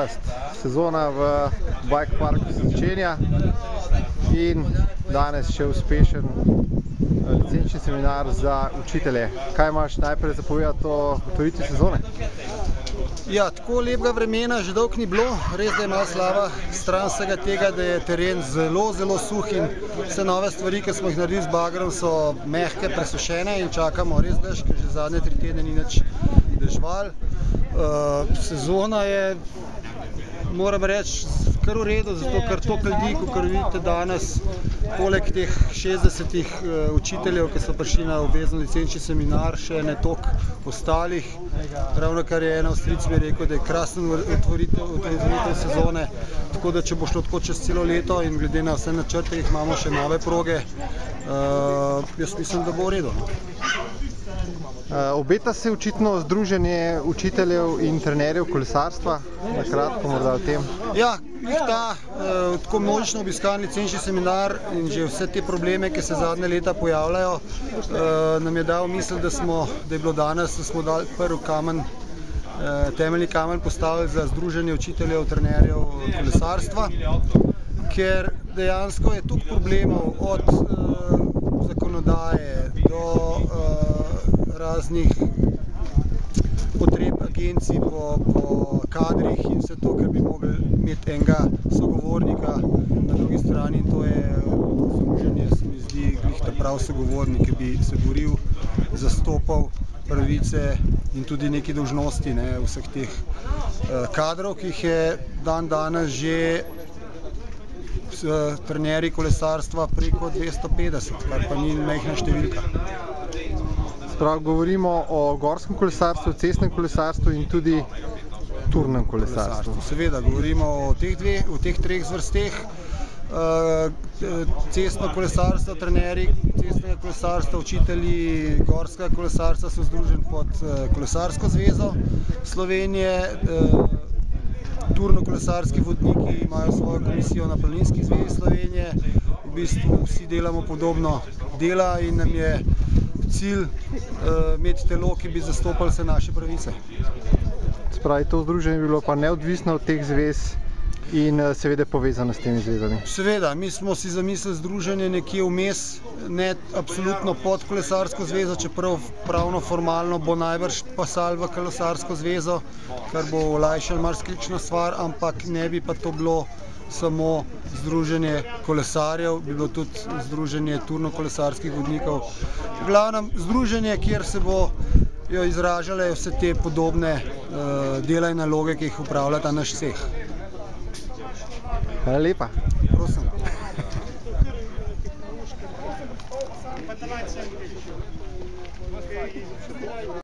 podcast. Sezona v Bike Parku se začenja in danes še uspešen licenčni seminar za učitelje. Kaj imaš najprej za povedati o otvoritvi sezone? Ja, tako lepega vremena že dolgo ni bilo. Res, da je malo slaba stran vsega tega, da je teren zelo suh in vse nove stvari, ki smo jih naredili z bagrom, so mehke, presušene in čakamo res dež, ker že zadnje 3 tedne ni nič dežval. Sezona je, moram reči, kar v redu, zato ker toliko ljudi, kot vidite danes, poleg teh 60 učiteljev, ki so prišli na obvezen licenčni seminar, še ne toliko ostalih. Ravno kar je en Avstrijec mi rekel, da je krasen otvoritev sezone, tako da če bo šlo tako čez celo leto in glede na vse načrte, jih imamo še nove proge, jaz mislim, da bo v redu. Obeta se očitno združenje učiteljev in trenerjev kolesarstva, na kratko morda o tem. Ja, tako množično obiskan licenčni seminar in že vse te probleme, ki se zadnje leta pojavljajo, nam je dal misel, da je bilo danes, da smo dali prvi kamen, temeljni kamen postavili za združenje učiteljev, trenerjev kolesarstva, ker dejansko je toliko problemov od zakonodaje do raznih potreb agencij po kadrih in vse to, ker bi mogli imeti enega sogovornika na drugi strani, in to je združenje, se mi zdi, glih ta prav sogovornik, ki bi se boril, zastopal pravice in tudi neke dolžnosti vseh teh kadrov, ki jih je danes že trenerji kolesarstva preko 250, kar pa ni majhna številka. Prav, govorimo o gorskem kolesarstvu, cestnem kolesarstvu in tudi turnem kolesarstvu. Seveda, govorimo o teh treh zvrsteh. Cestno kolesarstvo, trenerji cestnega kolesarstva, učitelji gorskega kolesarstva so združeni pod Kolesarsko zvezo Slovenije. Turno-kolesarski vodniki imajo svojo komisijo na Planinski zvezi Slovenije. V bistvu vsi delamo podobno dela in nam je cilj imeti telo, ki bi zastopali vse naše pravice. Spravi, to združenje bi bilo pa neodvisno od teh zvez in seveda povezano s temi zvezami. Seveda, mi smo si zamislili združenje nekje vmes, ne absolutno pod Kolesarsko zvezo, čeprav pravno formalno bo najbrž pasal v Kolesarsko zvezo, kar bo olajšalo marsikakšno stvar, ampak ne bi pa to bilo samo združenje kolesarjev, bi bilo tudi združenje turno-kolesarskih vodnikov. V glavnem združenje, kjer se bojo izražale vse te podobne dela in naloge, ki jih upravlja ta naš ceh. Hvala lepa. Prosim.